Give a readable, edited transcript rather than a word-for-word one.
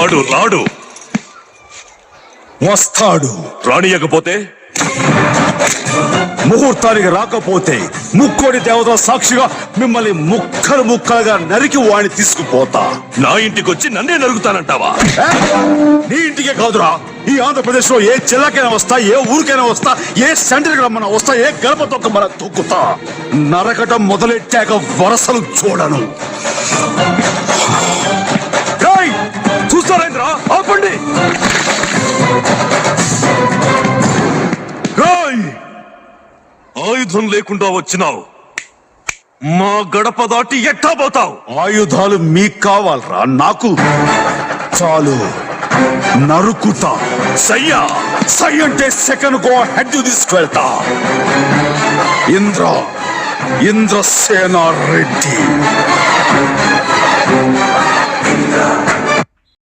వాడు రాడు. వస్తాడు. రానియకపోతే ముహూర్తానికి రాకపోతే ముక్కోడి దేవతల సాక్షిగా మిమ్మల్ని ముక్కలు ముక్కలుగా నరికి వాడిని తీసుకుపోతా. నా ఇంటికొచ్చి నన్నే నరుగుతానంటావా? నీ ఇంటికే కాదురా, ఈ ఆంధ్రప్రదేశ్ లో ఏ జిల్లాకైనా వస్తా, ఏ ఊరికైనా వస్తా, ఏ సెంటర్కి రమ్మన్నా వస్తా, ఏ గడప తొక్కమన్నా తొక్కుతా. నరకటం మొదలెట్టాక వరసలు చూడను. చూస్తారేంద్రా, ఆపండి. ఆయుధం లేకుండా వచ్చినావు, మా గడప దాటి ఎట్టా పోతావు? ఆయుధాలు మీకు కావాలరా, నాకు చాలు. నరుకుతా. సయ్యా సై అంటే సెకండ్ గో హెడ్ తీసుకువెళ్తా. ఇంద్రసేన రెడ్డి.